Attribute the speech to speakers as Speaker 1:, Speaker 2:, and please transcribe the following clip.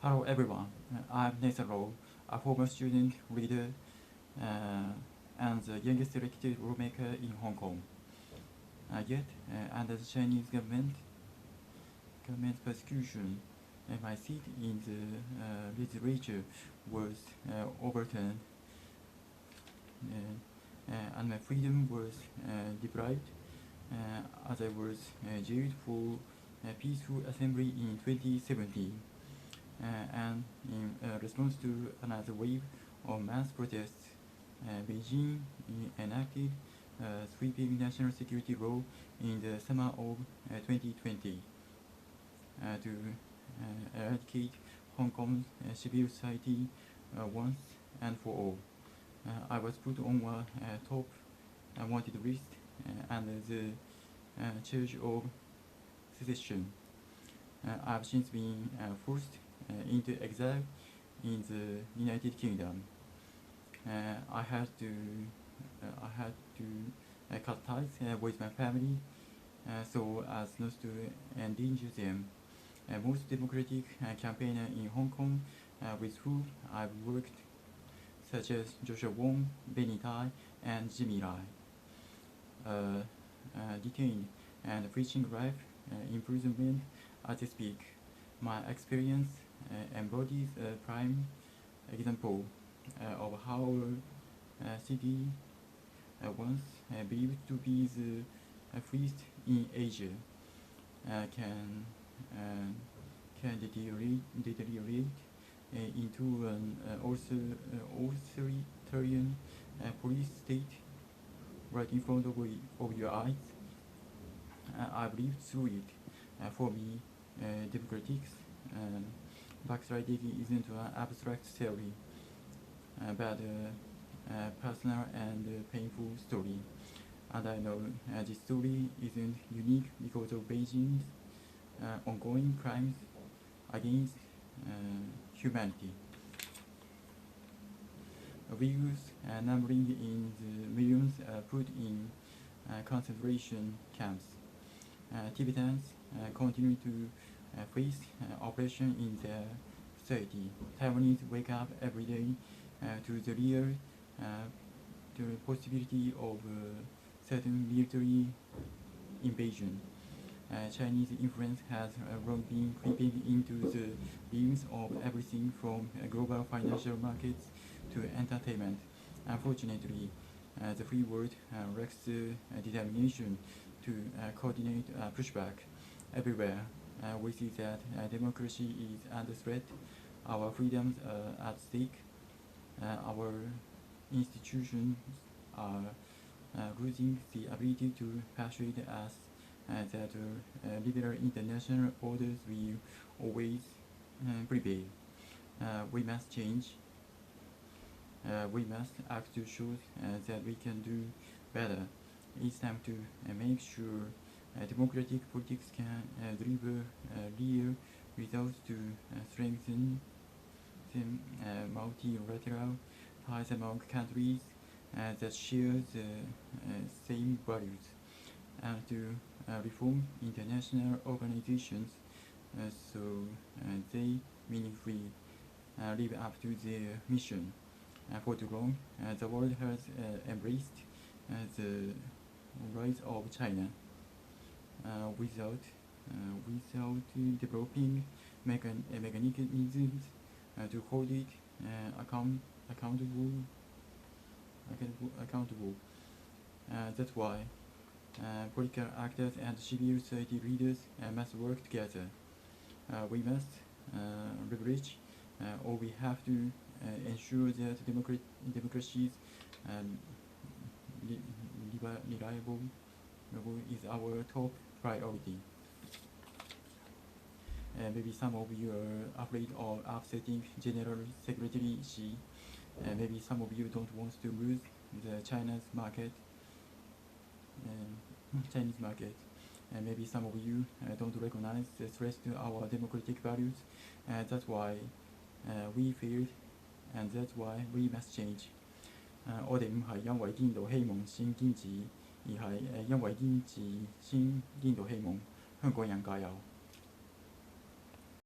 Speaker 1: Hello everyone, I'm Nathan Rowe, a former student, reader, and the youngest elected lawmaker in Hong Kong. Yet, under the Chinese government persecution, my seat in the legislature was overturned, and my freedom was deprived, as I was jailed for peaceful assembly in 2017. And in response to another wave of mass protests, Beijing enacted a sweeping national security law in the summer of 2020 to eradicate Hong Kong's civil society once and for all. I was put on a top wanted list under the charge of secession. I've since been forced into exile in the United Kingdom. I had to cut ties with my family so as not to endanger them. Most democratic campaigner in Hong Kong with whom I've worked, such as Joshua Wong, Benny Tai, and Jimmy Lai, detained and preaching life imprisonment as I speak. My experience embodies a prime example of how a city once believed to be the freest in Asia can deteriorate into an authoritarian police state right in front of your eyes. I lived through it. For me, democratics backsliding isn't an abstract theory, but a personal and painful story. And I know this story isn't unique because of Beijing's ongoing crimes against humanity. Uyghurs, numbering in the millions, put in concentration camps. Tibetans continue to face oppression in their society. Taiwanese wake up every day to the possibility of certain military invasion. Chinese influence has long been creeping into the beams of everything from global financial markets to entertainment. Unfortunately, the free world lacks the determination to coordinate pushback everywhere. We see that democracy is under threat, our freedoms are at stake, our institutions are losing the ability to persuade us that liberal international orders will always prevail. We must change. We must act to show that we can do better. It's time to make sure democratic politics can deliver real results to strengthen multilateral ties among countries that share the same values, and to reform international organizations so they meaningfully live up to their mission. For too long, the world has embraced the rise of China without developing mechanisms to hold it accountable. That's why political actors and civil society leaders must work together. We must leverage, or we have to ensure that democracy's reliable is our top priority. Maybe some of you are afraid of upsetting General Secretary Xi. Maybe some of you don't want to lose the Chinese market. And maybe some of you don't recognize the threat to our democratic values. That's why we failed, and that's why we must change. 我哋唔係因為見到希望先堅持，而係因為堅持先見到希望。香港人加油！